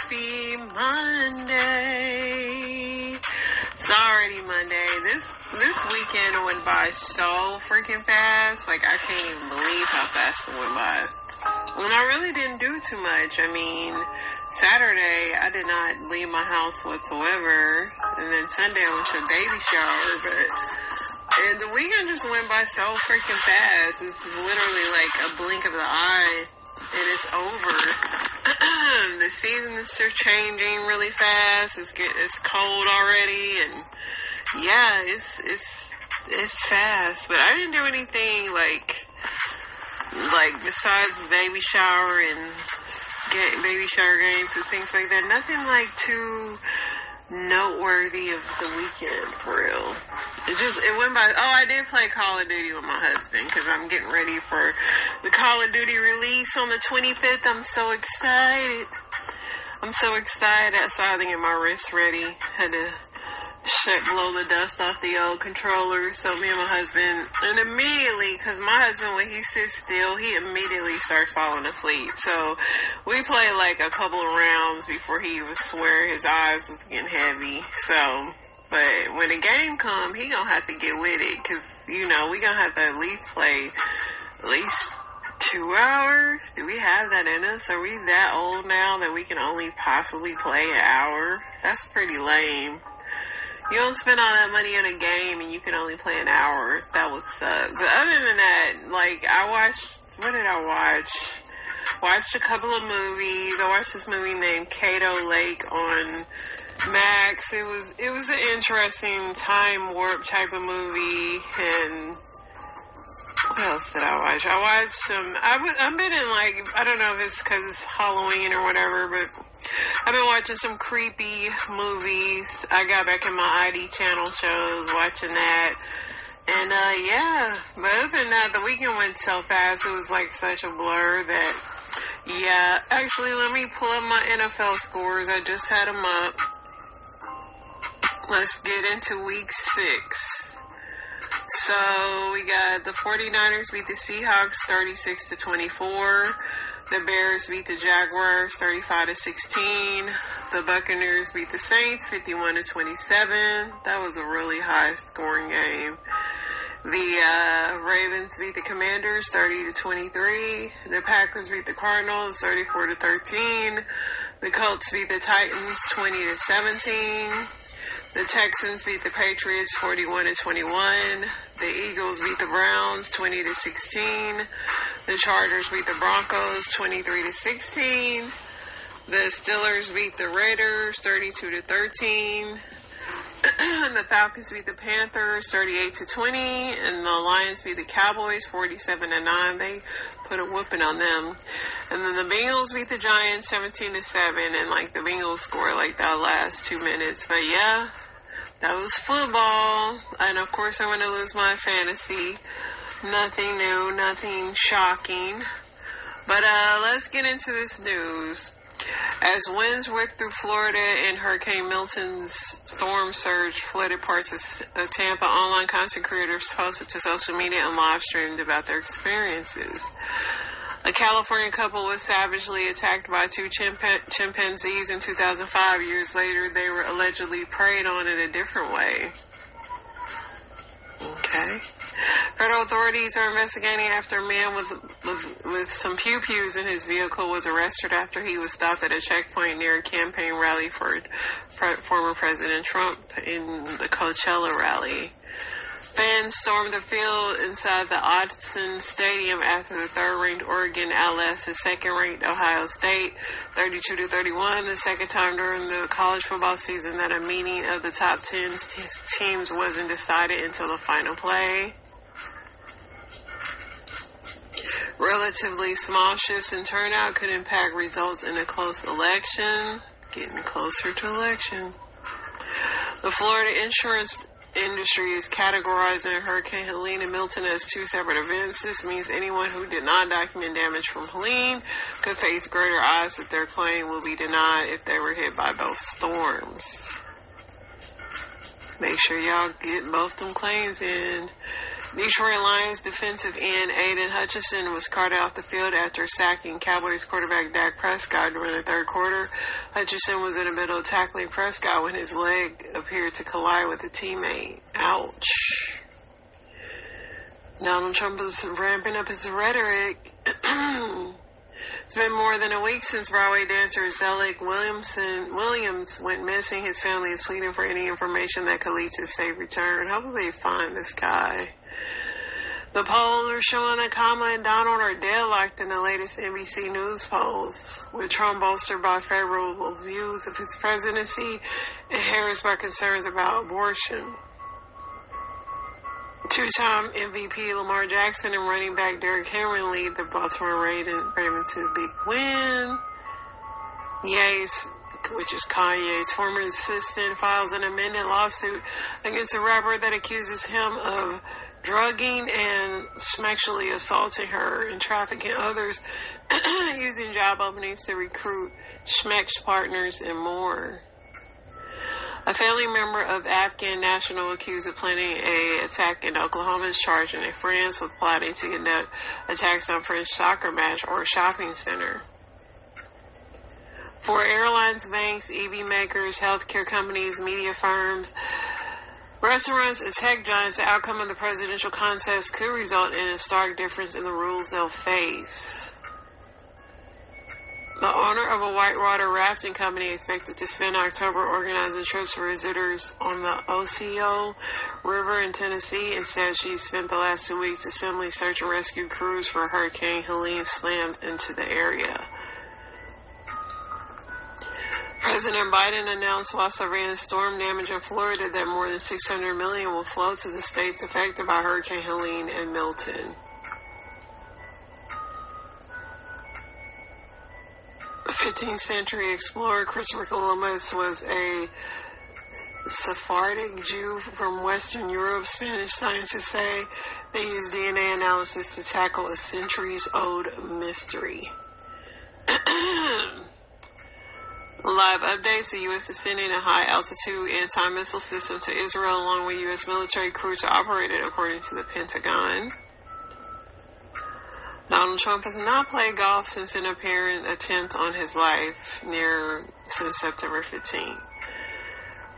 Happy Monday. It's already Monday. This weekend went by so freaking fast. Like, I can't even believe how fast it went by. When I really didn't do too much. I mean, Saturday, I did not leave my house whatsoever. And then Sunday, I went to a baby shower. And the weekend just went by so freaking fast. This is literally like a blink of the eye. And it's over. The seasons are changing really fast. It's cold already, and yeah, it's fast. But I didn't do anything like besides baby shower and baby shower games and things like that. Nothing like too noteworthy of the weekend, for real. It went by. Oh, I did play Call of Duty with my husband because I'm getting ready for the Call of Duty release on the 25th. I'm so excited. So I had to get my wrist ready. Had to blow the dust off the old controller. So me and my husband, and immediately, because my husband, when he sits still, he immediately starts falling asleep. So we played like a couple of rounds before he even swear his eyes was getting heavy. So, but when the game come, he gonna have to get with it, because, you know, we gonna have to at least play at least 2 hours. Do we have that in us? Are we that old now that we can only possibly play an hour? That's pretty lame. You don't spend all that money on a game and you can only play an hour. That would suck. But other than that, like, what did I watch? Watched a couple of movies. I watched this movie named Cato Lake on Max. It was an interesting time warp type of movie. And what else did I watch? I watched some, I've been in, like, I don't know if it's because it's Halloween or whatever, but I've been watching some creepy movies. I got back in my ID channel shows, watching that. And, yeah. But other than that, the weekend went so fast. It was like such a blur that, yeah. Actually, let me pull up my NFL scores. I just had them up. Let's get into week 6. So, we got the 49ers beat the Seahawks 36-24. The Bears beat the Jaguars 35-16. The Buccaneers beat the Saints 51-27. That was a really high scoring game. The Ravens beat the Commanders 30-23. The Packers beat the Cardinals 34-13. The Colts beat the Titans 20-17. The Texans beat the Patriots 41-21. The Eagles beat the Browns 20-16. The Chargers beat the Broncos 23-16. The Steelers beat the Raiders 32-13. The Falcons beat the Panthers 38-20, and the Lions beat the Cowboys 47-9. They put a whooping on them. And then the Bengals beat the Giants 17-7, and like the Bengals scored like that last 2 minutes. But yeah, that was football. And of course, I'm going to lose my fantasy. Nothing new, nothing shocking. But let's get into this news. As winds whipped through Florida and Hurricane Milton's storm surge flooded parts of Tampa, online content creators posted to social media and live streamed about their experiences. A California couple was savagely attacked by 2 chimpanzees in 2005. Years later, they were allegedly preyed on in a different way. Okay. Federal authorities are investigating after a man with some pew-pews in his vehicle was arrested after he was stopped at a checkpoint near a campaign rally for former President Trump in the Coachella rally. Fans stormed the field inside the Autzen Stadium after the third-ranked Oregon outlasted the second-ranked Ohio State 32-31, the second time during the college football season that a meeting of the top 10 teams wasn't decided until the final play. Relatively small shifts in turnout could impact results in a close election. Getting closer to election. The Florida insurance industry is categorizing Hurricane Helene and Milton as 2 separate events. This means anyone who did not document damage from Helene could face greater odds that their claim will be denied if they were hit by both storms. Make sure y'all get both them claims in. Detroit Lions defensive end Aiden Hutchinson was carted off the field after sacking Cowboys quarterback Dak Prescott during the third quarter. Hutchinson was in the middle of tackling Prescott when his leg appeared to collide with a teammate. Ouch. Donald Trump is ramping up his rhetoric. It's been more than a week since Broadway dancer Zelig Williams went missing. His family is pleading for any information that could lead to his safe return. Hopefully they find this guy. The polls are showing that Kamala and Donald are deadlocked in the latest NBC News polls, with Trump bolstered by favorable views of his presidency and Harris by concerns about abortion. Two-time MVP Lamar Jackson and running back Derrick Henry lead the Baltimore Ravens to a big win. Ye's, which is Kanye's former assistant, files an amended lawsuit against a rapper that accuses him of drugging and sexually assaulting her and trafficking others, using job openings to recruit schmex partners and more. A family member of Afghan national accused of planning an attack in Oklahoma is charged in France with plotting to conduct attacks on French soccer match or shopping center. For airlines, banks, EV makers, healthcare companies, media firms, restaurants, and tech giants, the outcome of the presidential contest could result in a stark difference in the rules they'll face. The owner of a whitewater rafting company expected to spend October organizing trips for visitors on the Ocio River in Tennessee and said she spent the last 2 weeks assembling search and rescue crews for Hurricane Helene slammed into the area. President Biden announced while surveying storm damage in Florida that more than $600 million will flow to the states affected by Hurricane Helene and Milton. The 15th century explorer Christopher Columbus was a Sephardic Jew from Western Europe. Spanish scientists say they used DNA analysis to tackle a centuries-old mystery. Live updates: the U.S. is sending a high-altitude anti-missile system to Israel along with U.S. military crew to operate it, according to the Pentagon. Donald Trump has not played golf since an apparent attempt on his life since September 15th.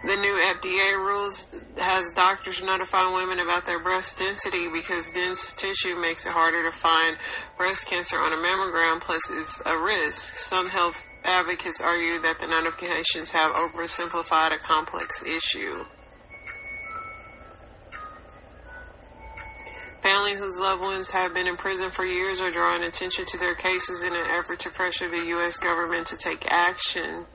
The new FDA rules has doctors notifying women about their breast density because dense tissue makes it harder to find breast cancer on a mammogram, plus it's a risk. Some health advocates argue that the notifications have oversimplified a complex issue. Family whose loved ones have been in prison for years are drawing attention to their cases in an effort to pressure the U.S. government to take action.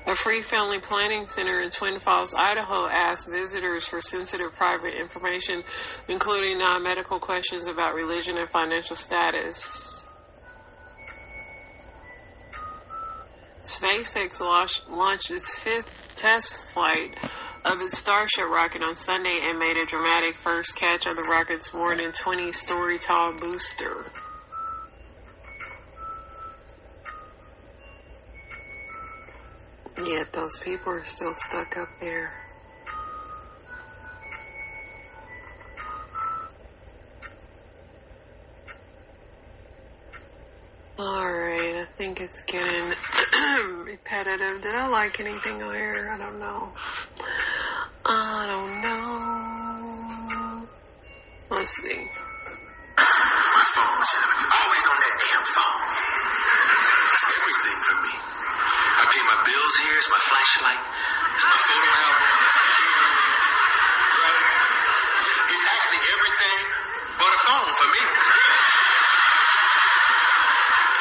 A free family planning center in Twin Falls, Idaho, asked visitors for sensitive private information, including non-medical questions about religion and financial status. SpaceX launched its 5th test flight of its Starship rocket on Sunday and made a dramatic first catch of the rocket's more than 20-story tall booster. Yet those people are still stuck up there. Alright, I think it's getting repetitive. Did I like anything on here? I don't know. Let's see. My phone's always on that damn phone. It's everything for me. I pay my bills here. It's my flashlight. It's my photo album. Right? It's actually everything but a phone for me.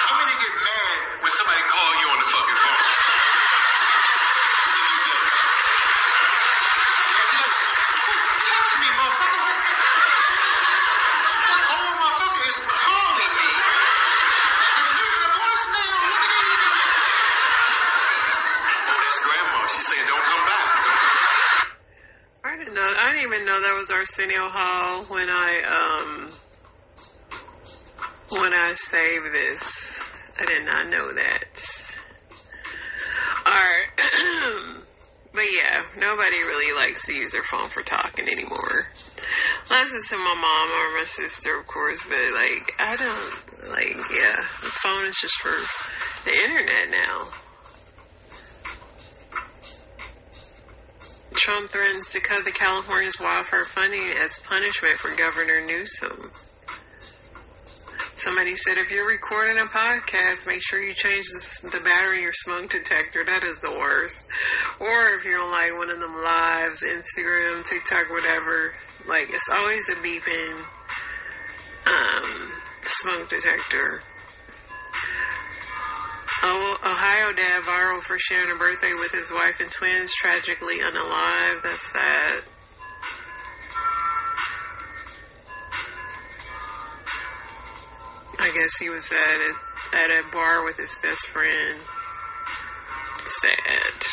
How many get mad when somebody call you on the fucking phone? Text me, motherfucker. What old motherfucker is calling me? And leaving a voicemail. Look at it. Oh, that's grandma. She said, don't come back. I didn't even know that was Arsenio Hall when I saved this. I did not know that. Alright. But yeah, nobody really likes to use their phone for talking anymore. Unless it's to my mom or my sister, of course. But, like, I don't, like, yeah. The phone is just for the internet now. Trump threatens to cut the California's wildfire funding as punishment for Governor Newsom. Somebody said, if you're recording a podcast, make sure you change the battery in your smoke detector. That is the worst. Or if you're on, like, one of them lives, Instagram, TikTok, whatever, like, it's always a beeping smoke detector. Oh, Ohio dad viral for sharing a birthday with his wife and twins, tragically unalive. That's sad. I guess he was at a bar with his best friend. Sad.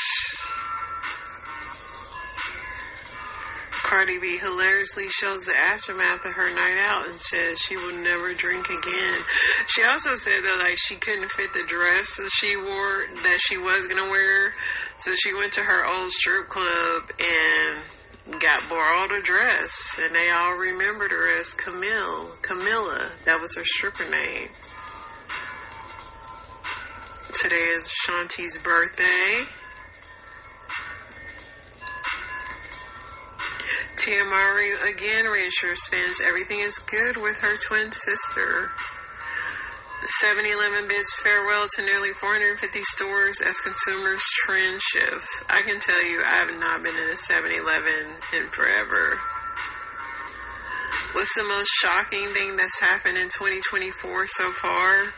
Cardi B hilariously shows the aftermath of her night out and says she will never drink again. She also said that, like, she couldn't fit the dress that she wore, that she was gonna wear, so she went to her old strip club and got borrowed a dress, and they all remembered her as Camilla. That was her stripper name. Today is Shanti's birthday. Tia Mowry again reassures fans everything is good with her twin sister. 7-Eleven bids farewell to nearly 450 stores as consumers trend shifts. I can tell you I have not been in a 7-Eleven in forever. What's the most shocking thing that's happened in 2024 so far?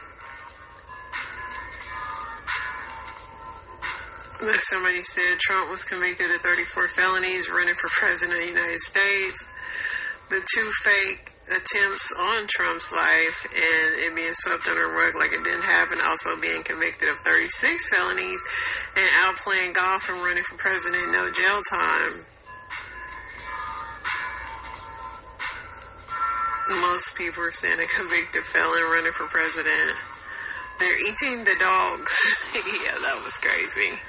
Somebody said Trump was convicted of 34 felonies running for president of the United States. The two fake attempts on Trump's life and it being swept under the rug like it didn't happen, also being convicted of 36 felonies and out playing golf and running for president, no jail time. Most people are saying a convicted felon running for president. They're eating the dogs. Yeah, that was crazy.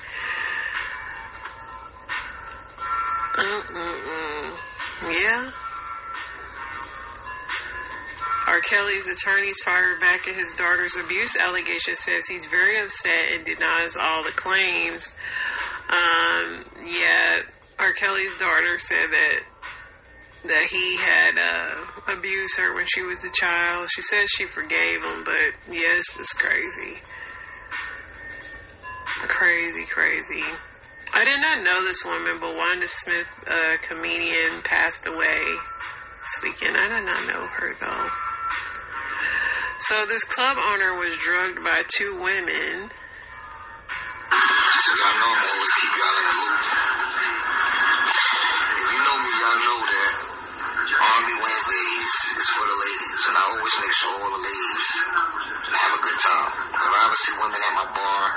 Yeah. R. Kelly's attorneys fired back at his daughter's abuse allegation, says he's very upset and denies all the claims. Yeah, R. Kelly's daughter said that he had abused her when she was a child. She says she forgave him, but yeah, it's just crazy. Crazy. I did not know this woman, but Wanda Smith, a comedian, passed away this weekend. I did not know her, though. So this club owner was drugged by two women. So y'all know I'm always keep y'all in the loop. If you know me, y'all know that Army Wednesdays is for the ladies, and I always make sure all the ladies have a good time. If I ever see women at my bar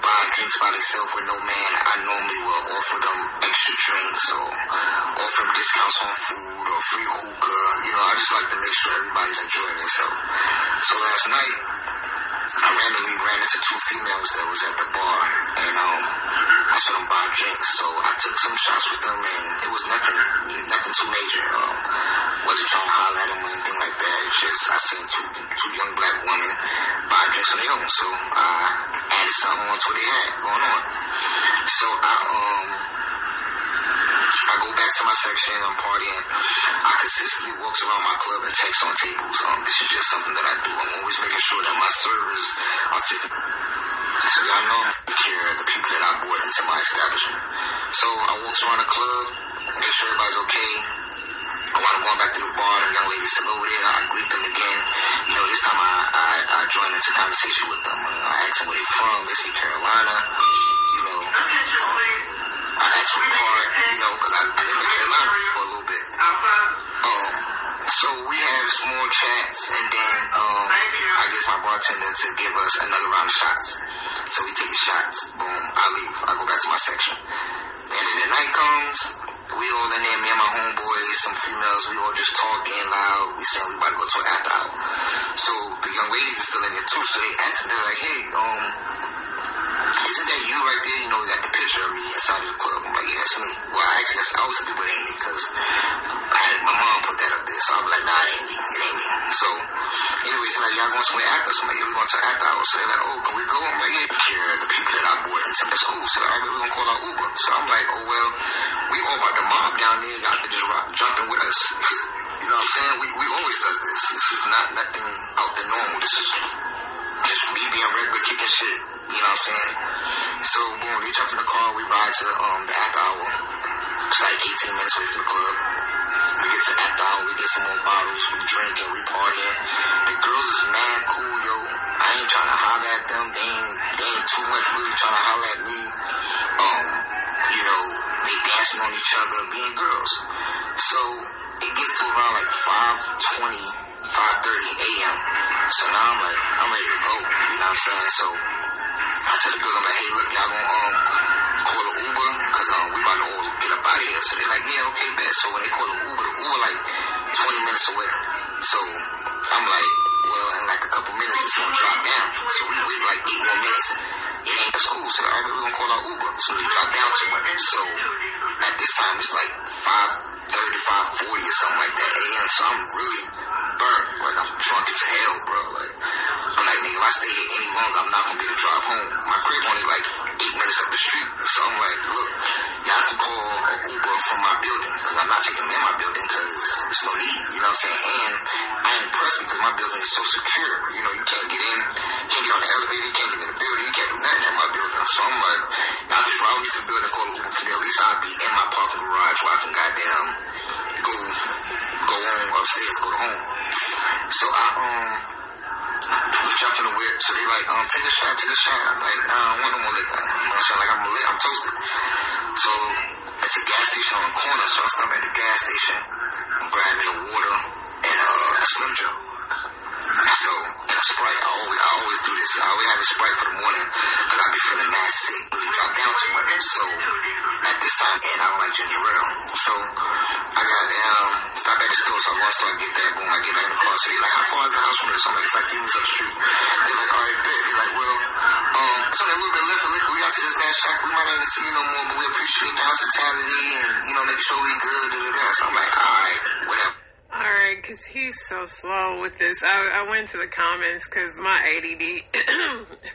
buying drinks by themselves with no man, I normally will offer them extra drinks or offer them discounts on food or free hookah. You know, I just like to make sure everybody's enjoying themselves. So last night, I randomly ran into two females that was at the bar, and I saw them buy drinks, so I took some shots with them, and it was nothing too major. Wasn't trying to holler at them or anything like that. It's just I seen two young black women buy drinks on their own, so I added something onto what they had going on. So I go back to my section, I'm partying. I consistently walk around my club and text on tables. This is just something that I do. I'm always making sure that my servers are taking. So y'all know I take care of the people that I brought into my establishment. So I walk around the club, make sure everybody's okay. While I'm going back to the bar, the young ladies still over there, I greet them again. You know, this time I joined into conversation with them. I asked them where they're from. They say Carolina. You know, I asked what part, you know, because I live in Carolina for a little bit. So we have small chats, and then I get my bartender to give us another round of shots. So we take the shots. Boom, I leave. I go back to my section. The end of the night comes. We all in there, me and my homeboys, some females, we all just talking loud. We saying we about to go to an after hour. So the young ladies are still in there too, so they asked me, they're like, hey, isn't that you right there? You know, got the picture of me inside going somewhere after. So I'm like, yeah, we're going to an after hour. So they're like, oh, can we go? I'm like, yeah, care the people that I bought into. That's cool. So all right, we're going to call our Uber. So I'm like, oh, well, we all about the mob down there. Y'all can just jump in with us. You know what I'm saying? We always does this. This is not nothing out the normal. This is just me being regular, kicking shit. You know what I'm saying? So, boom, we jump in the car. We ride to the after hour. It's like 18 minutes away from the club. We get to after hour, we get some more bottles, we drinking, we partying. The girls is mad cool, yo. I ain't trying to holler at them. They ain't too much really trying to holler at me. You know, they dancing on each other, being girls. So it gets to around like 5:20, 5:30 a.m. So now I'm ready to go. You know what I'm saying? So I tell the girls, I'm like, hey, look, y'all gonna call an Uber, cause we about to all get up out of here. So they're like, yeah, okay, bet. So when they call the Uber like 20 minutes away. So I'm like, well, in like a couple minutes it's gonna drop down. So we wait like 8 more minutes. It ain't as cool. So all right, we're gonna call our Uber. So we drop down to it. So at this time it's like 5:30, 5:40 or something like that a.m. So I'm really burnt. Like I'm drunk as hell, bro. Like I'm like, nigga, if I stay here any longer, I'm not gonna be able to drive home. My crib only like 8 minutes up the street. So I'm like, look, y'all can call an Uber from my building, because I'm not taking them in my building because there's no need, you know what I'm saying? And I am impressed because my building is so secure. You know, you can't get in, can't get on the elevator, you can't get in the building, you can't do nothing at my building. So I'm like, y'all just ride me to the building, call an Uber from there. At least I'll be in my parking garage where I can goddamn go on upstairs, go to home. So we jumped in the whip, so they like, take a shot. I'm like, nah, I don't want no more liquor. You know what I'm saying? Like, I'm toasted. So it's a gas station on the corner, so I stop at the gas station and grab me a water and a Slim Jim. So, and a Sprite. I always do this. I always have a Sprite for the morning because I be feeling mad sick when you drop down too much. So at this time, and I don't like ginger ale. So I got stop at the store, so I want to start get that. Boom, I get back in the car. So they're like, how far is the house from here? So I'm like, it's like 3 minutes up the street. They're like, all right, bet. They're like, well, it's only a little bit left for liquor. We got to this last shack. We might not even see you no more, but we appreciate the hospitality and, you know, make sure we good. So I'm like, all right, whatever. Alright, because he's so slow with this. I went to the comments because my ADD,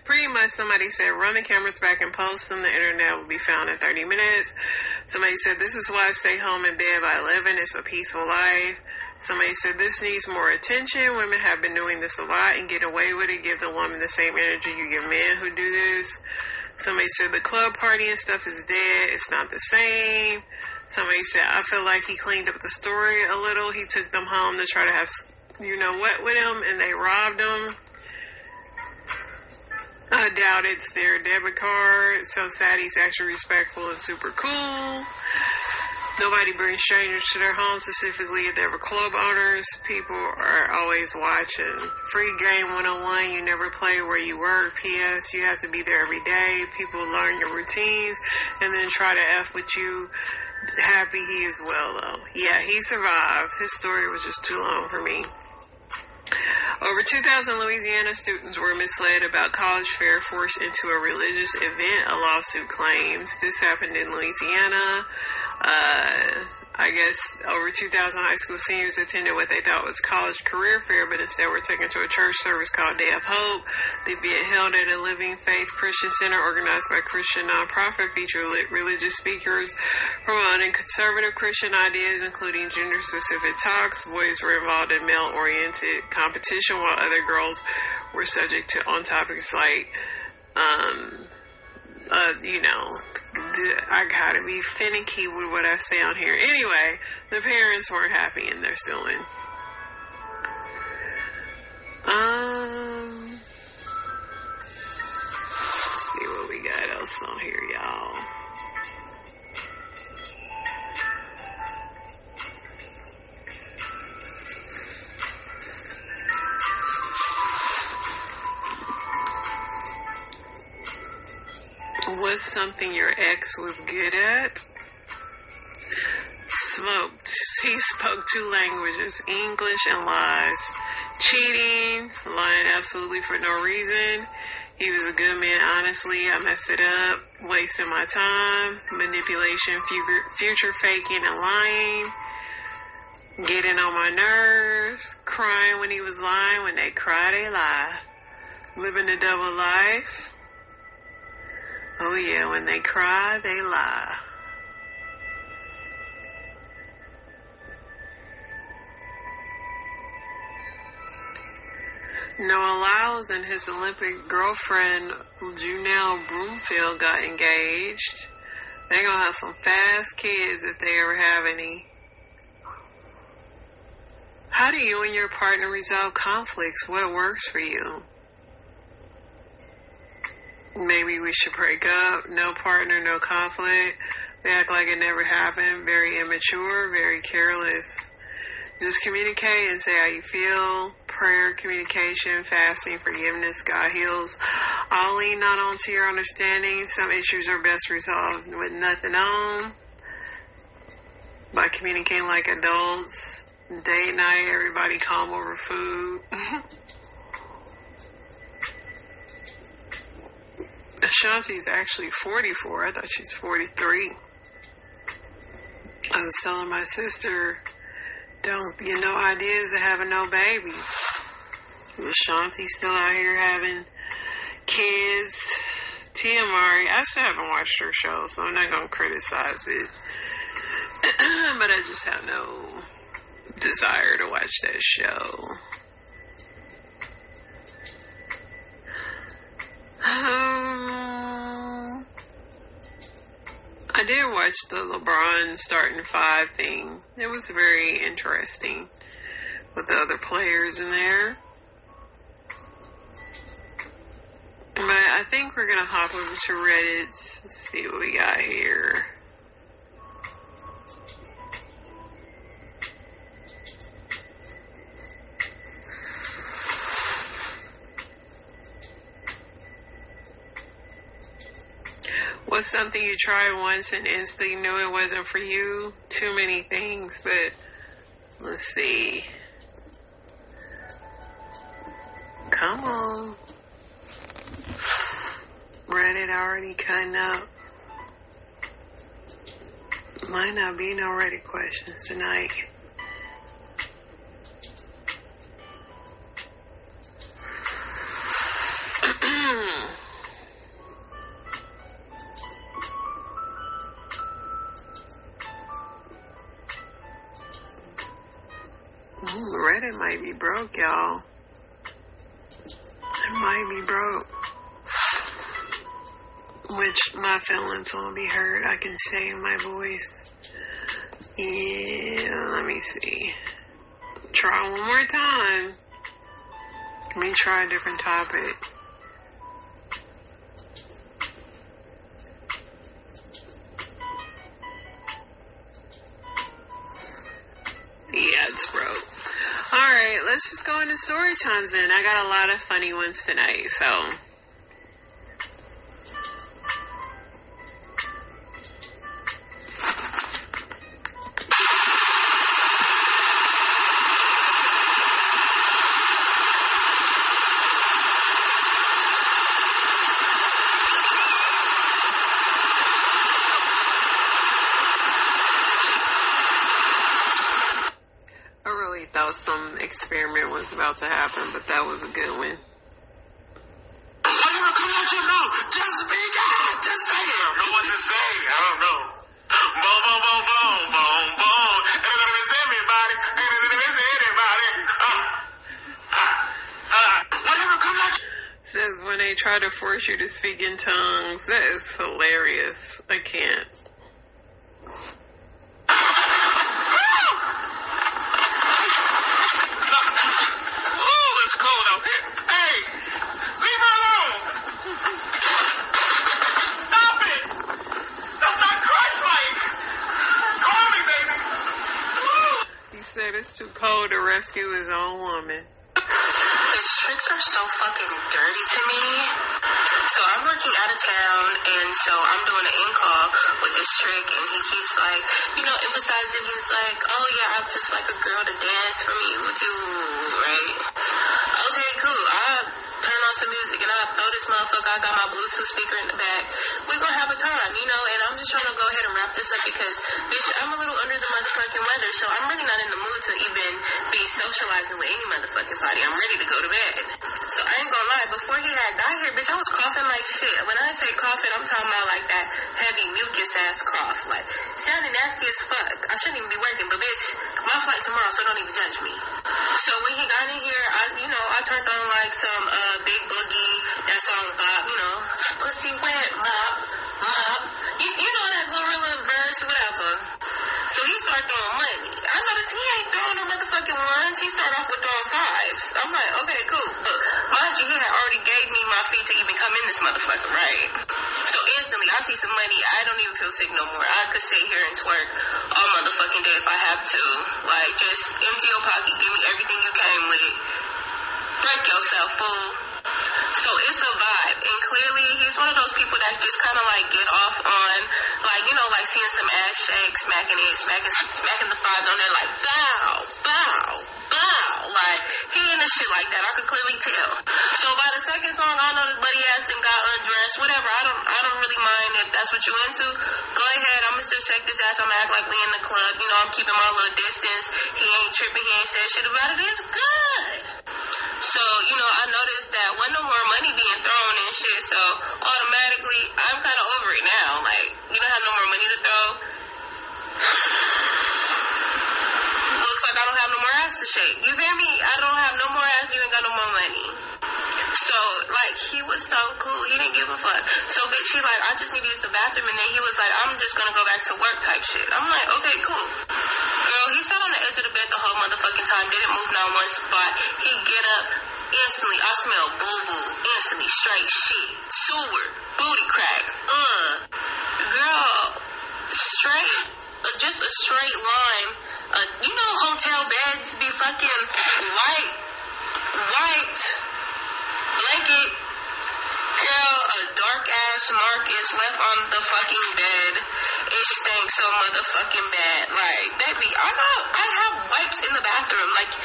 pretty much somebody said, run the cameras back and post them. The internet will be found in 30 minutes. Somebody said, this is why I stay home in bed by 11. It's a peaceful life. Somebody said, this needs more attention. Women have been doing this a lot and get away with it. Give the woman the same energy you give men who do this. Somebody said, the club party and stuff is dead. It's not the same. Somebody said, I feel like he cleaned up the story a little. He took them home to try to have, what with him, and they robbed him. I doubt it's their debit card. So sad he's actually respectful and super cool. Nobody brings strangers to their home, specifically if they were club owners. People are always watching. Free game 101, you never play where you work. P.S. You have to be there every day. People learn your routines and then try to F with you. Happy he is well, though. Yeah, he survived. His story was just too long for me. Over 2,000 Louisiana students were misled about college fair forced into a religious event, a lawsuit claims. This happened in Louisiana. I guess over 2,000 high school seniors attended what they thought was college career fair, but instead were taken to a church service called Day of Hope. The event held at a Living Faith Christian Center organized by Christian nonprofit featured religious speakers promoting conservative Christian ideas, including gender-specific talks. Boys were involved in male-oriented competition, while other girls were subject to on topics like, I gotta be finicky with what I say on here. Anyway, the parents weren't happy and they're still in. Let's see what we got else on here, y'all. What's something your ex was good at? Smoked. He spoke 2 languages, English and lies. Cheating, lying absolutely for no reason. He was a good man, honestly. I messed it up. Wasting my time. Manipulation, future faking, and lying. Getting on my nerves. Crying when he was lying. When they cry, they lie. Living a double life. Oh yeah, when they cry, they lie. Noah Lyles and his Olympic girlfriend, Janelle Broomfield, got engaged. They're going to have some fast kids if they ever have any. How do you and your partner resolve conflicts? What works for you? Maybe we should break up. No partner, no conflict. They act like it never happened. Very immature, very careless. Just communicate and say how you feel. Prayer, communication, fasting, forgiveness, God heals. I'll lean not onto your understanding. Some issues are best resolved with nothing on. By communicating like adults. Date night, everybody calm over food. Ashanti's actually 44. I thought she's 43. I was telling my sister, don't get no ideas of having no baby. Ashanti's still out here having kids. Tia Murray, I still haven't watched her show, so I'm not going to criticize it. But I just have no desire to watch that show. I did watch the LeBron starting five thing. It was very interesting with the other players in there. But I think we're going to hop over to Reddit and see what we got here. What's something you tried once and instantly knew it wasn't for you? Too many things, but let's see. Come on. Reddit already cutting up. Might not be no Reddit questions tonight. Reddit might be broke, y'all. It might be broke. Which my feelings won't be hurt. I can say in my voice. Yeah, let me see. Try one more time. Let me try a different topic. Yeah, it's broke. Alright, let's just go into story times then. I got a lot of funny ones tonight, so. Thought some experiment was about to happen, but that was a good one. Whatever comes out your mouth, just speak out. Just say it. I don't know what to say. I don't know. Boom, boom, boom, boom, boom, boom. Ain't gonna miss anybody. Ain't gonna miss anybody. Whatever comes out. Says when they try to force you to speak in tongues. That is hilarious. I can't. It's too cold to rescue his own woman. His tricks are so fucking dirty to me. So I'm working out of town, and so I'm doing an in-call with this trick, and he keeps like, emphasizing. He's like, oh yeah, I'm just like a girl to dance for me. Would you, right? Okay, cool. I turn on some music, and I throw this motherfucker. I got my Bluetooth speaker in the back. We gonna have a time, you know, and I'm just trying to go ahead and wrap this up because, bitch, I'm a little under the motherfucking weather, so I'm really not in the mood to even be socializing with any motherfucking body. I'm ready to go to bed. So I ain't gonna lie, before he had got here, bitch, I was coughing like shit. When I say coughing, I'm talking about like that heavy mucus ass cough. Like, sounding nasty as fuck. I shouldn't even be working, but bitch, my flight tomorrow, so don't even judge me. So when he got in here, I turned on like some Big Boogie, that song Bob, you know, pussy wet, mop, mop. You know that gorilla verse, whatever. So he started throwing money. I noticed he ain't throwing no motherfucking ones. He started off with throwing fives. I'm like, okay, cool. But mind you, he had already gave me my fee to even come in this motherfucker, right? So instantly, I see some money. I don't even feel sick no more. I could sit here and twerk all motherfucking day if I have to. Like, just empty your pocket, give me everything you came with. Break yourself, fool. So it's a vibe, and clearly he's one of those people that just kind of like get off on, like, you know, like seeing some ass shake, smacking the fives on there, like bow, bow, bow, like he into shit like that. I could clearly tell. So by the second song, I know this buddy ass thing got undressed, whatever. I don't really mind if that's what you into. Go ahead, I'ma still shake this ass. I'ma act like we in the club. You know, I'm keeping my little distance. He ain't tripping. He ain't said shit about it. It's good. So, you know, I noticed that when no more money being thrown and shit, so automatically, I'm kind of over it now. Like, you don't have no more money to throw. Looks like I don't have no more ass to shake. You feel me? I don't have no more ass, you ain't got no more money. So, like, he was so cool. He didn't give a fuck. So, bitch, he like, I just need to use the bathroom. And then he was like, I'm just gonna go back to work type shit. I'm like, okay, cool. Girl, he sat on the edge of the bed the whole motherfucking time. Didn't move not one spot. He get up. Instantly, I smell boo-boo. Instantly, straight shit. Sewer. Booty crack. Girl. Straight. Just a straight line. You know hotel beds be fucking white blanket. Girl, a dark ass mark is left on the fucking bed. It stinks so motherfucking bad. Like, baby, I have wipes in the bathroom. Like,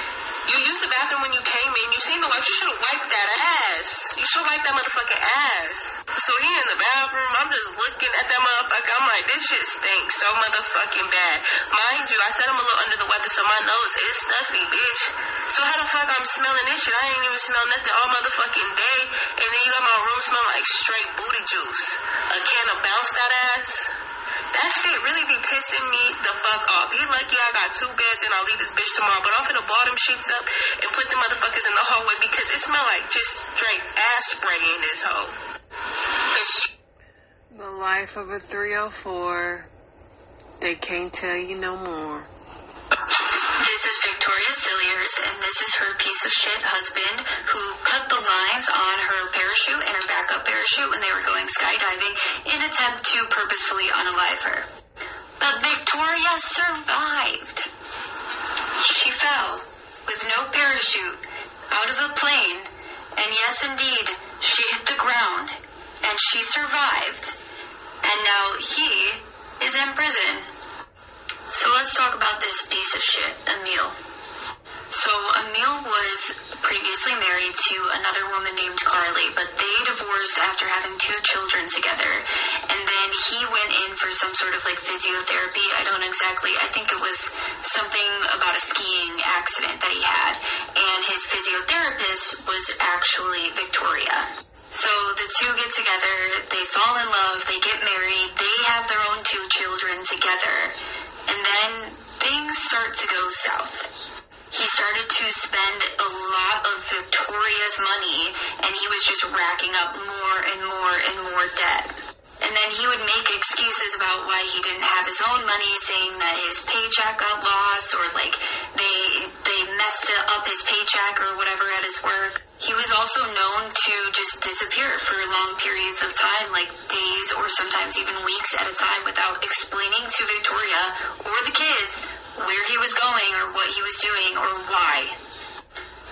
you used the bathroom when you came in. You seen the wipes. You should have wiped that ass. You should wipe that motherfucking ass. So he in the bathroom. I'm just looking at that motherfucker. I'm like, this shit stinks so motherfucking bad. Mind you, I said I'm a little under the weather, so my nose is stuffy, bitch. So how the fuck I'm smelling this shit? I ain't even smell nothing all motherfucking day. And then you got my room smell like straight booty juice. A can of bounce that ass. That shit really be pissing me the fuck off. He lucky I got 2 beds and I'll leave this bitch tomorrow. But I'm finna ball them sheets up and put the motherfuckers in the hallway because it smell like just straight ass spray in this hole. The life of a 304. They can't tell you no more. This is Victoria Cilliers, and this is her piece of shit husband who cut the lines on her parachute and her backup parachute when they were going skydiving in an attempt to purposefully unalive her. But Victoria survived. She fell with no parachute out of a plane, and yes, indeed, she hit the ground, and she survived, and now he is in prison. So let's talk about this piece of shit, Emil. So Emil was previously married to another woman named Carly, but they divorced after having 2 children together. And then he went in for some sort of like physiotherapy. I think it was something about a skiing accident that he had. And his physiotherapist was actually Victoria. So the 2 get together, they fall in love, they get married, they have their own 2 children together. And then things start to go south. He started to spend a lot of Victoria's money, and he was just racking up more and more and more debt. And then he would make excuses about why he didn't have his own money, saying that his paycheck got lost, or like they messed up his paycheck or whatever at his work. He was also known to just disappear for long periods of time, like days or sometimes even weeks at a time, without explaining to Victoria or the kids where he was going or what he was doing or why.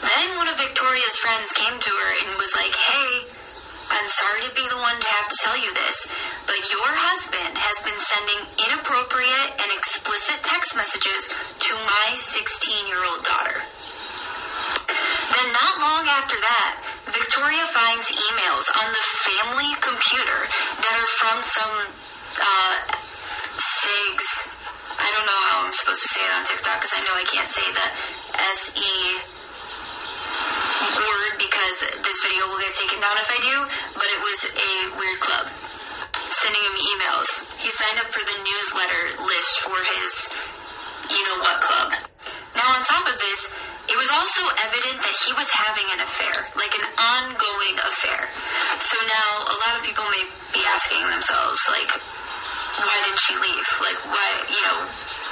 Then one of Victoria's friends came to her and was like, hey, I'm sorry to be the one to have to tell you this, but your husband has been sending inappropriate and explicit text messages to my 16-year-old daughter. Then not long after that, Victoria finds emails on the family computer that are from some SIGs. I don't know how I'm supposed to say it on TikTok because I know I can't say the SE word because this video will get taken down if I do, but it was a weird club sending him emails. He signed up for the newsletter list for his you-know-what club. Now, on top of this, it was also evident that he was having an affair, like an ongoing affair. So now, a lot of people may be asking themselves, like, why did she leave? Like, why,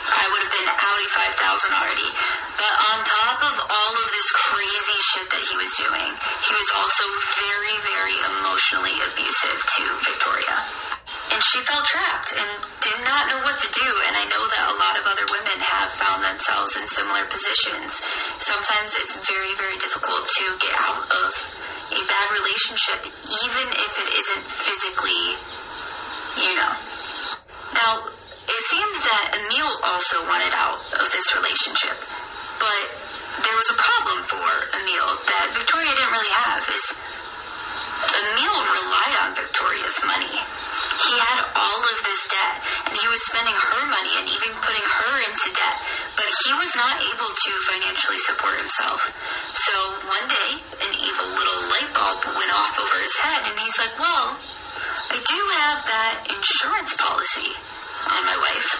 I would have been outie 5,000 already. But on top of all of this crazy shit that he was doing, he was also very, very emotionally abusive to Victoria. And she felt trapped and did not know what to do. And I know that a lot of other women have found themselves in similar positions. Sometimes it's very, very difficult to get out of a bad relationship, even if it isn't physically, Now, it seems that Emil also wanted out of this relationship. But there was a problem for Emil that Victoria didn't really have, is Emil relied on Victoria's money. He had all of this debt, and he was spending her money and even putting her into debt, but he was not able to financially support himself. So one day, an evil little light bulb went off over his head, and he's like, well, I do have that insurance policy on my wife.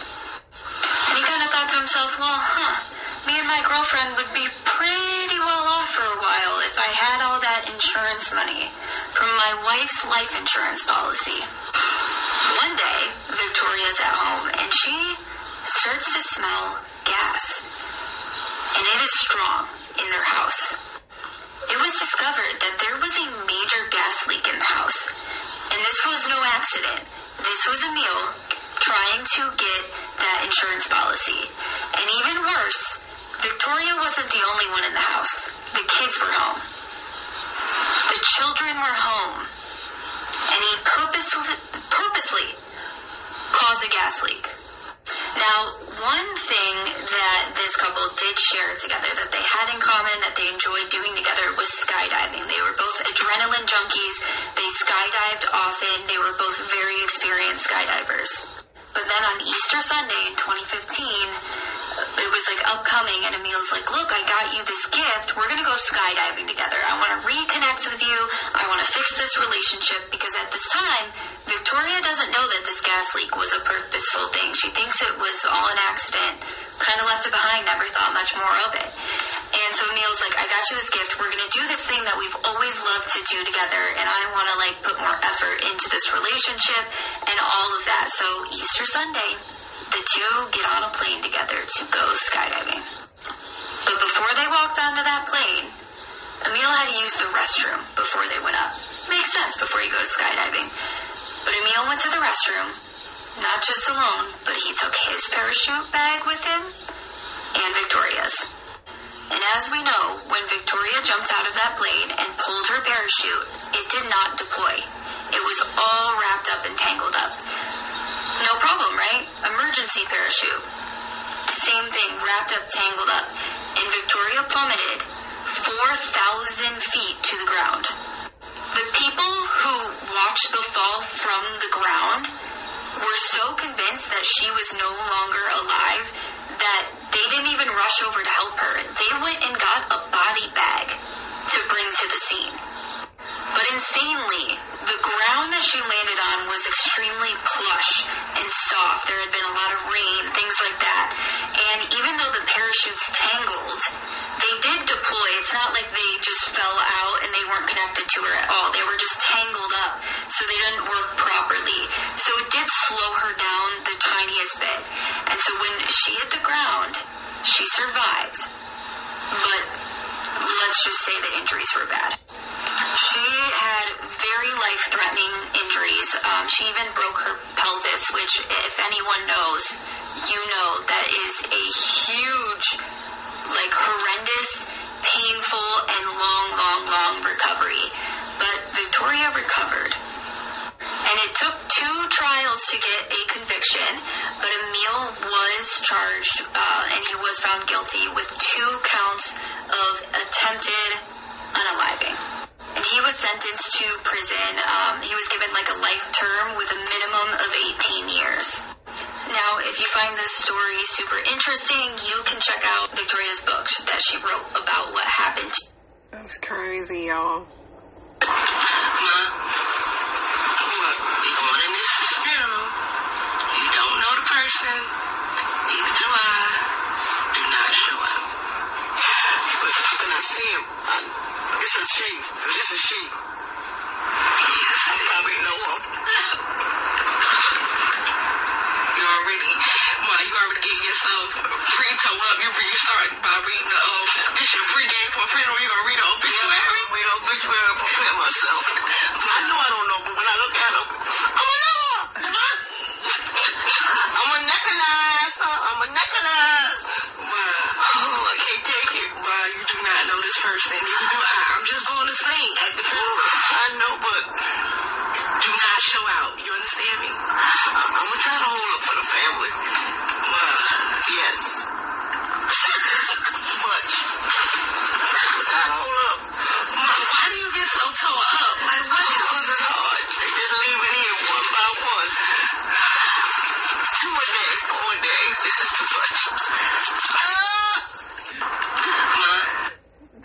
And he kind of thought to himself, well, me and my girlfriend would be pretty well off for a while if I had all that insurance money from my wife's life insurance policy. One day, Victoria's at home, and she starts to smell gas. And it is strong in their house. It was discovered that there was a major gas leak in the house. And this was no accident. This was Emil trying to get that insurance policy. And even worse, Victoria wasn't the only one in the house. The kids were home. The children were home. And he purposely caused a gas leak. Now, one thing that this couple did share together that they had in common, that they enjoyed doing together, was skydiving. They were both adrenaline junkies. They skydived often. They were both very experienced skydivers. But then on Easter Sunday in 2015, it was like upcoming, and Emil's like, look, I got you this gift. We're going to go skydiving together. I want to reconnect with you. I want to fix this relationship, because at this time, Victoria doesn't know that this gas leak was a purposeful thing. She thinks it was all an accident, kind of left it behind, never thought much more of it. And so Emil's like, I got you this gift. We're going to do this thing that we've always loved to do together, and I want to put more effort into this relationship and all of that. So Easter Sunday, the two get on a plane together to go skydiving. But before they walked onto that plane, Emil had to use the restroom before they went up. Makes sense before you go to skydiving. But Emil went to the restroom, not just alone, but he took his parachute bag with him and Victoria's. And as we know, when Victoria jumped out of that plane and pulled her parachute, it did not deploy. It was all wrapped up and tangled up. No problem, right? Emergency parachute. Same thing, wrapped up, tangled up. And Victoria plummeted 4,000 feet to the ground. The people who watched the fall from the ground were so convinced that she was no longer alive that they didn't even rush over to help her. They went and got a body bag to bring to the scene. But insanely, the ground that she landed on was extremely plush and soft. There had been a lot of rain, things like that. And even though the parachutes tangled, they did deploy. It's not like they just fell out and they weren't connected to her at all. They were just tangled up, so they didn't work properly. So it did slow her down the tiniest bit. And so when she hit the ground, she survived. But let's just say the injuries were bad. She had very life-threatening injuries. She even broke her pelvis, which, if anyone knows, you know that is a huge, horrendous, painful, and long recovery. But Victoria recovered. And it took 2 trials to get a conviction, but Emil was charged, and he was found guilty with 2 counts of attempted unaliving. And he was was given like a life term with a minimum of 18 years. Now, if you find this story super interesting, you can check out Victoria's book that she wrote about what happened. That's crazy, y'all. Ma, look, we going in this funeral. You don't know the person. Neither do I. Do not show up. But when I see him, it's a she. It's a she. Yes, I probably know him. You already getting yourself free to up. You start by reading the it's your free game for a funeral. You gonna read the obituary? Read the obituary to prepare myself. I know I don't know, but when I look at him, I'm a know. I'm a necklace. I'm a necklace. I can't take it. You do not know this person. Neither do I. I'm just going to sing at the funeral. I know, but do not show out. You understand me? I'm gonna try to hold up for the family. Yes. Much. Hold up. Why do you get so tore up? Like, what? Because it's hard. They just leave it in one by one. 2 a day, 4 a day. This is too much.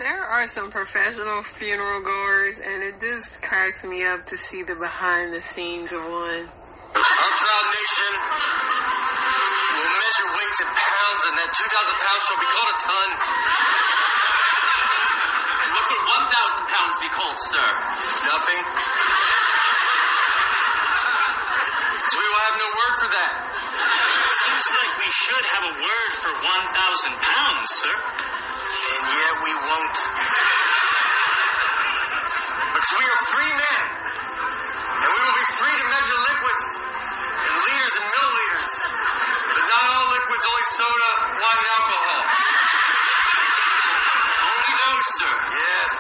There are some professional funeral goers, and it just cracks me up to see the behind the scenes of one. Our proud nation will measure weights in pounds, and that 2,000 pounds shall be called a ton. What would 1,000 pounds be called, sir? Nothing. So we will have no word for that. Seems like we should have a word for 1,000 pounds, sir. And yet we won't. Because we are free men. And we will be free to measure liquids and liters and milliliters. But not all liquids, only soda, wine, and alcohol. Only those, sir. Yes.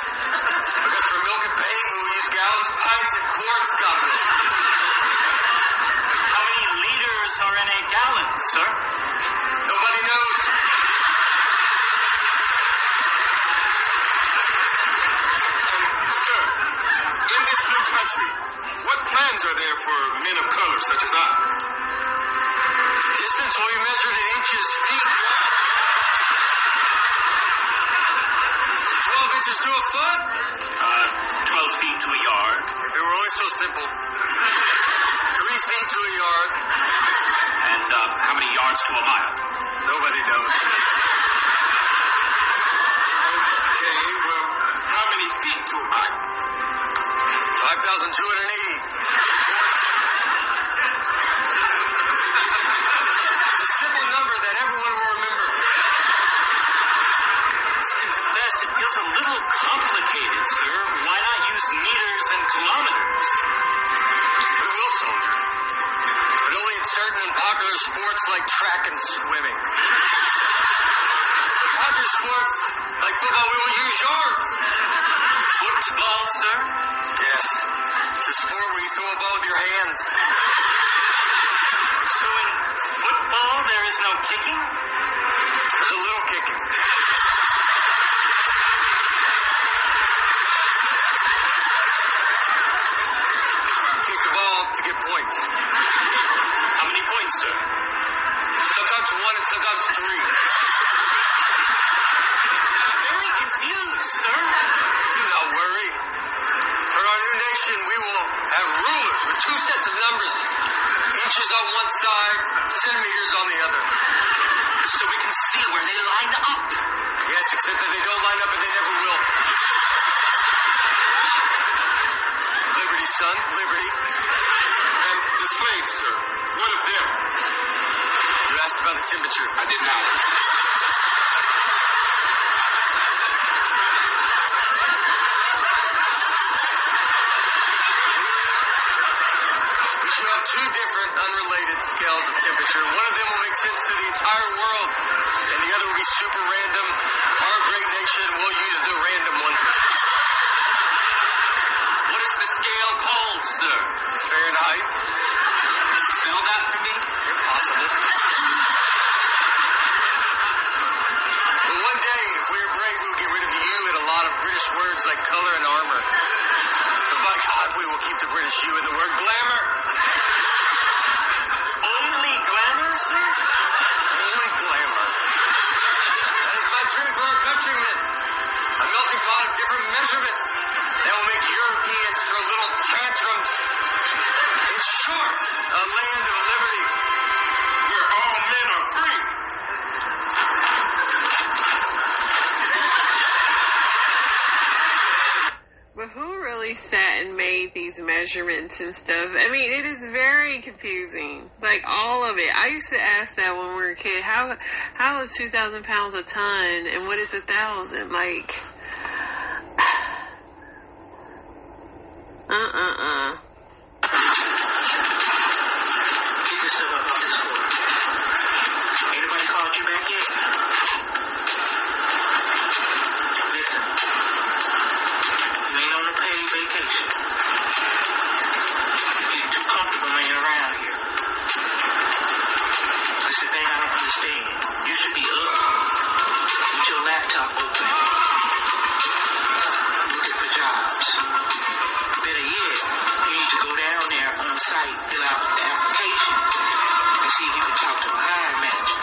Because for milk and paint, we will use gallons, pints, and quarts, God willing. How many liters are in a gallon, sir? Nobody knows. Sir, in this new country, what plans are there for men of color such as I? Distance will be measured in inches, feet. 12 inches to a foot? 12 feet to a yard. If it were only so simple. 3 feet to a yard. And how many yards to a mile? Nobody knows. Okay, well, how many feet to a mile? 5,280. It's a simple number that everyone will remember. Let's confess, it feels a little complicated, sir. Why not use meters and kilometers? We will, soldier. But only in certain and popular sports like track and swimming. Popular sports like football, we will use yards. Football, sir? Yes. It's a sport where you throw a ball with your hands. So in football, there is no kicking? There's a little kicking. Kick the ball to get points. How many points, sir? Sometimes 1 and sometimes 3. Very confused, sir. Do not worry. For our new nation, we will have rulers with 2 sets of numbers. Inches on one side, centimeters on the other. So we can see where they line up. Yes, except that they don't line up and they never will. Liberty, son, liberty. And the slaves, sir, what of them? You asked about the temperature. I did not. We should have 2 different unrelated scales of temperature. One of them will make sense to the entire world, and the other will be super random. Our great nation will use the random one. What is the scale called, sir? Fahrenheit. Spell that for me? If possible. But one day, if we are brave, we will get rid of you and a lot of British words like color and armor. But by God, we will keep the British you in the measurements that will make Europeans throw little tantrums. In short, a land of liberty Where all men are free. But who really sat and made these measurements and stuff? I mean, it is very confusing. Like, all of it. I used to ask that when we were a kid. How is 2,000 pounds a ton? And what is 1,000? Like, Get this stuff up off this floor. Ain't nobody called you back yet? Listen. You ain't on a paid vacation. You're getting too comfortable laying around here. That's the thing I don't understand. You should be up with your laptop open. Look at the jobs. Better yet, you need to go down there on site, fill out the application, and see if you can talk to a hiring manager.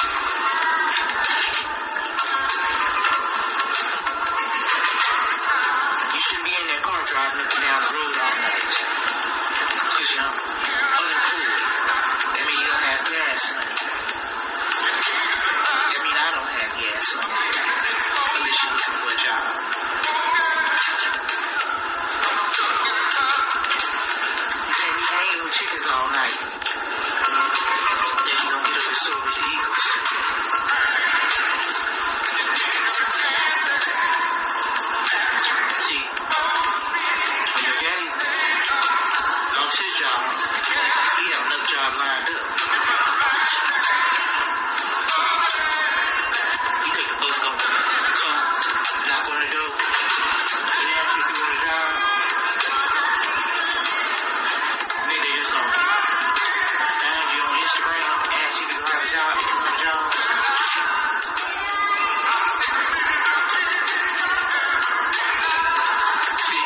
You shouldn't be in that car driving up and down the road all night. Because you're unemployed. That means you don't have gas money. That means I don't have gas money. Unless you're looking for a job. You can't be hanging with chickens all night. Then you don't get up and soar with the eagles. See, when your daddy lost his job, he had another job lined up. He take the bus home, come, knock on the door, and ask you if you want a job. And then they just gonna find you on Instagram, ask you if you have a job, if you want a job. See, if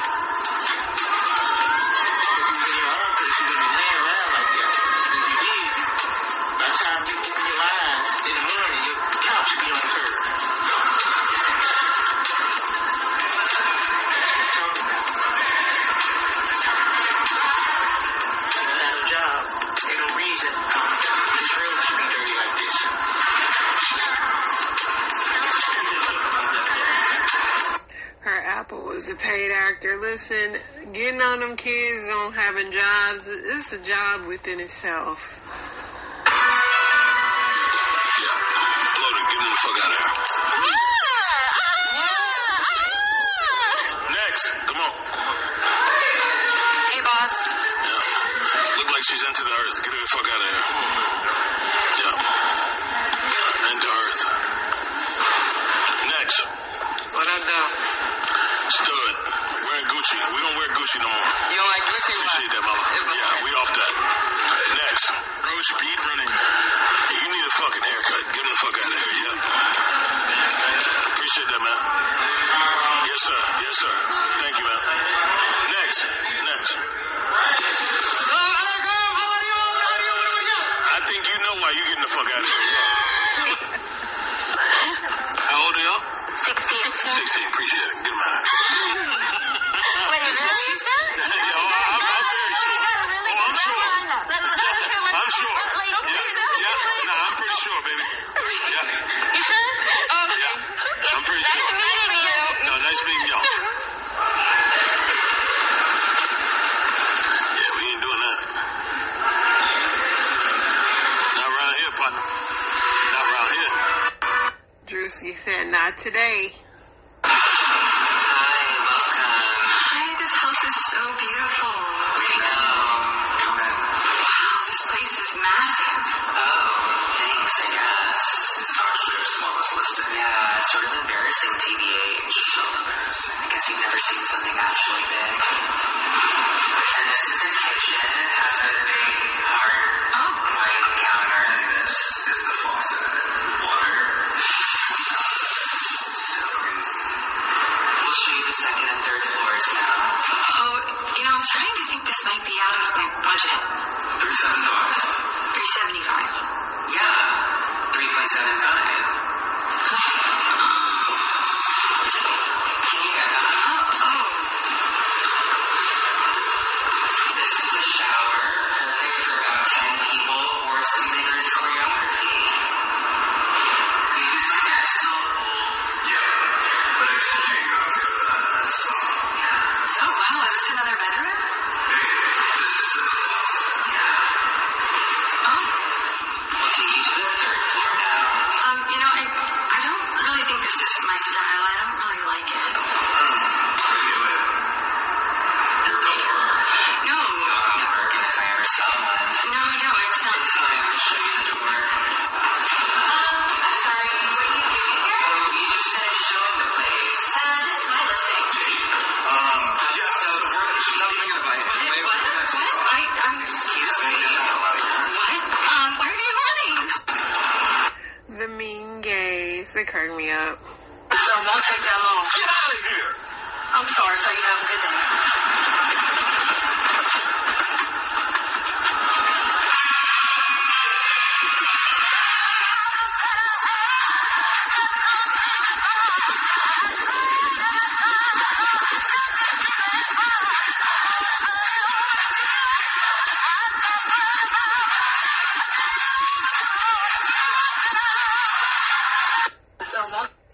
you was in your own place, you wouldn't be laying around like that. If you did, by the time you open your eyes in the morning, your couch would be on the curb. That's what I'm talking about. You don't have a job. Ain't no reason this room should be dirty like this. her Apple was a paid actor. Listen, getting on them kids on having jobs, it's a job within itself. Loaded, get him the fuck out of here. Next, come on. Hey, boss. Yeah. Look like she's into the earth. Get her the fuck out of here. Yeah. Into earth. Next. What up, though? Stud. Wearing Gucci. We don't wear Gucci no more. You don't like Gucci? Appreciate that, mama. Yeah, we off that. Next. Bro, speed running. You need a fucking haircut. Get him the fuck out of here, yeah? Appreciate that, man. Yes, sir. Yes, sir. Thank you, man. Next. Next. I think you know why you getting the fuck out of here. How old are y'all? 16. 16. Appreciate it. Get him out of here. Wait, is really you said? I'm very sure. Oh, I'm sure. I'm sure. Yeah. Nah, I'm pretty sure, baby. Yeah. You sure? Oh, okay. Yeah. I'm pretty sure. No, nice meeting y'all. Yeah, we ain't doing that. Not around here, partner. Not around here. Drewski said, not today. Hi, welcome. Hi, this house is so beautiful. We know. Come in. Wow, this place is massive. Oh, thanks, I guess. It's actually our smallest listing. Yeah, it's sort of embarrassing, TBH. So embarrassing. I guess you've never seen something actually big. And this is the kitchen. It has a big hard white counter. And this is the faucet. Water. So They crack me up. So it won't take that long. Get out of here! I'm sorry, so you have a good day.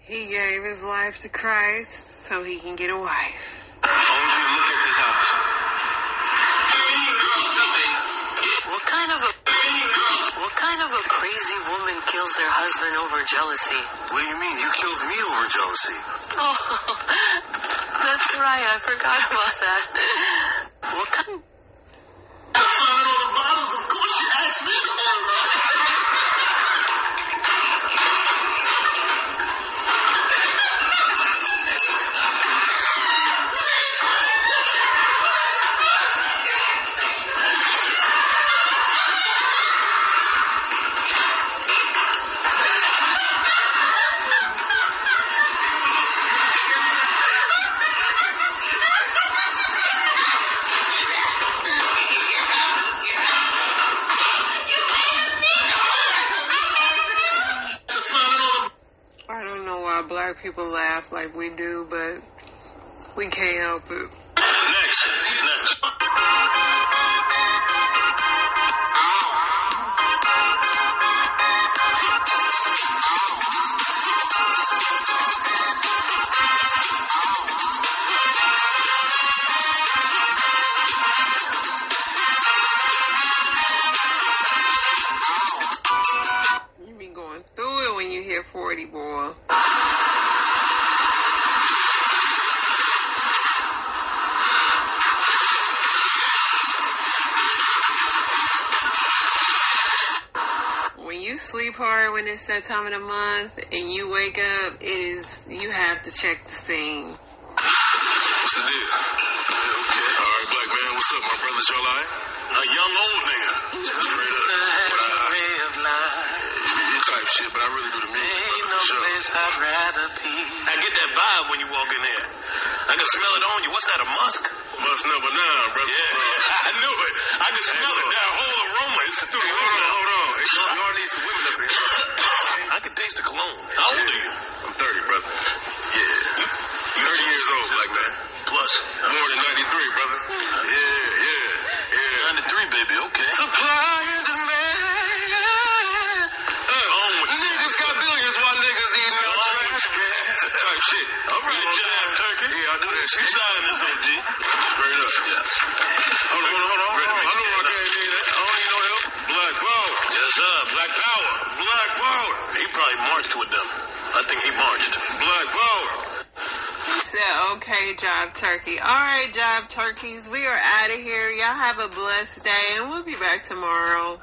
He gave his life to Christ so he can get a wife. I want you to look at this house. What kind of a crazy woman kills their husband over jealousy? What do you mean? You killed me over jealousy. Oh, that's right. I forgot about that. What kind? I found all the bottles. Of course, you asked me. I don't know why black people laugh like we do, but we can't help it. Next. You be going through it when you hear 40, boy. When you sleep hard when it's that time of the month and you wake up, you have to check the scene. What's the deal? Okay. All right, black man. What's up, my brothers? Y'all all right? A young old nigga. Straight up. You type shit, but I really do the music. Ain't no place I'd rather be. I get that vibe when you walk in there. I can smell it on you. What's that, a musk? Musk number 9, brother. Yeah, I knew it. I can smell it. That whole aroma is through the room. Hold on. Y'all need some women up here. I can taste the cologne. How old are you? I'm 30, brother. Yeah. 30 years old, black man. Plus. More than 93, brother. Yeah. 93, baby. Okay. Supply and demand. Niggas got billions while niggas eating no trash cans. Type shit. All right, John Turkey. Yeah, I do that shit. You signing this OG? Straight up. Yeah. Hold on. I know I can't need that. I don't need no help. Black power. Yes, sir. Black power. Black power. He probably marched with them. I think he marched. Black power. He said, okay, Jive Turkey. All right, Jive Turkeys, we are out of here. Y'all have a blessed day, and we'll be back tomorrow.